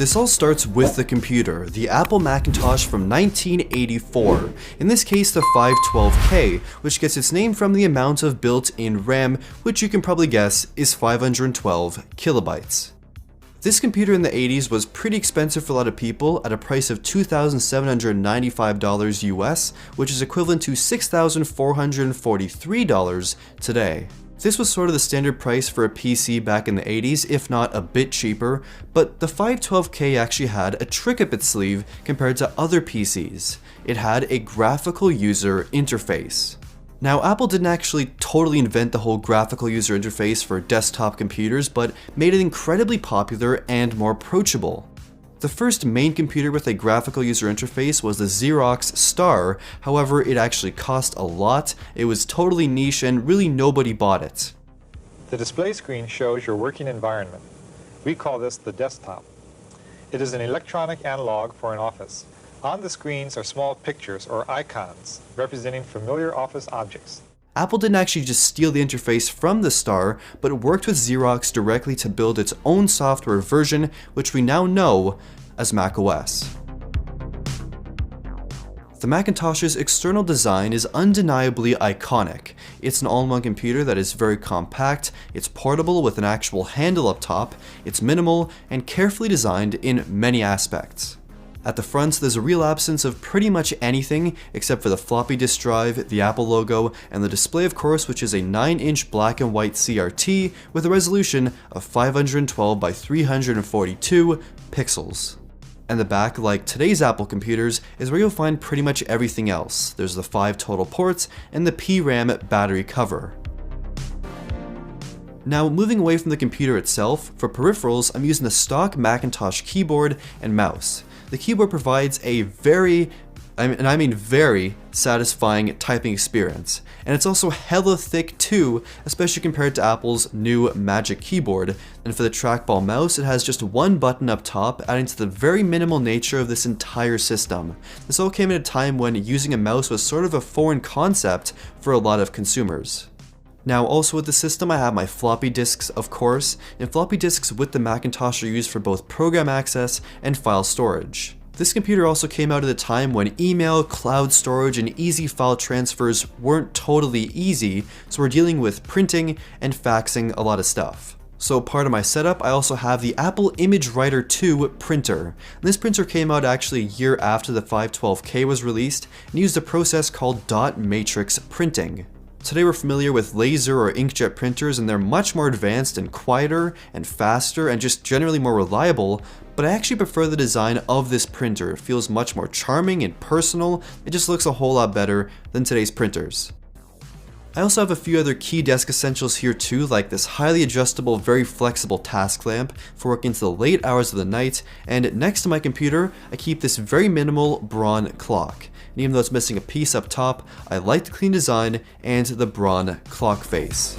This all starts with the computer, the Apple Macintosh from 1984, in this case the 512K, which gets its name from the amount of built-in RAM, which you can probably guess is 512 kilobytes. This computer in the 80s was pretty expensive for a lot of people at a price of $2,795 US, which is equivalent to $6,443 today. This was sort of the standard price for a PC back in the 80s, if not a bit cheaper, but the 512K actually had a trick up its sleeve compared to other PCs. It had a graphical user interface. Now, Apple didn't actually totally invent the whole graphical user interface for desktop computers, but made it incredibly popular and more approachable. The first main computer with a graphical user interface was the Xerox Star. However, it actually cost a lot, it was totally niche, and really nobody bought it. The display screen shows your working environment. We call this the desktop. It is an electronic analog for an office. On the screens are small pictures or icons representing familiar office objects. Apple didn't actually just steal the interface from the Star, but worked with Xerox directly to build its own software version, which we now know as macOS. The Macintosh's external design is undeniably iconic. It's an all-in-one computer that is very compact, it's portable with an actual handle up top, it's minimal, and carefully designed in many aspects. At the front, there's a real absence of pretty much anything except for the floppy disk drive, the Apple logo, and the display, of course, which is a 9-inch black and white CRT with a resolution of 512 by 342 pixels. And the back, like today's Apple computers, is where you'll find pretty much everything else. There's the 5 total ports and the PRAM battery cover. Now, moving away from the computer itself, for peripherals, I'm using the stock Macintosh keyboard and mouse. The keyboard provides a very satisfying typing experience. And it's also hella thick too, especially compared to Apple's new Magic Keyboard. And for the trackball mouse, it has just one button up top, adding to the very minimal nature of this entire system. This all came at a time when using a mouse was sort of a foreign concept for a lot of consumers. Now, also with the system, I have my floppy disks, of course, and floppy disks with the Macintosh are used for both program access and file storage. This computer also came out at a time when email, cloud storage, and easy file transfers weren't totally easy, so we're dealing with printing and faxing a lot of stuff. So part of my setup, I also have the Apple Image Writer 2 printer. And this printer came out actually a year after the 512K was released and used a process called dot matrix printing. Today we're familiar with laser or inkjet printers, and they're much more advanced and quieter and faster and just generally more reliable, but I actually prefer the design of this printer. It feels much more charming and personal, it just looks a whole lot better than today's printers. I also have a few other key desk essentials here too, like this highly adjustable, very flexible task lamp for working into the late hours of the night, and next to my computer, I keep this very minimal Braun clock. And even though it's missing a piece up top, I like the clean design and the Braun clock face.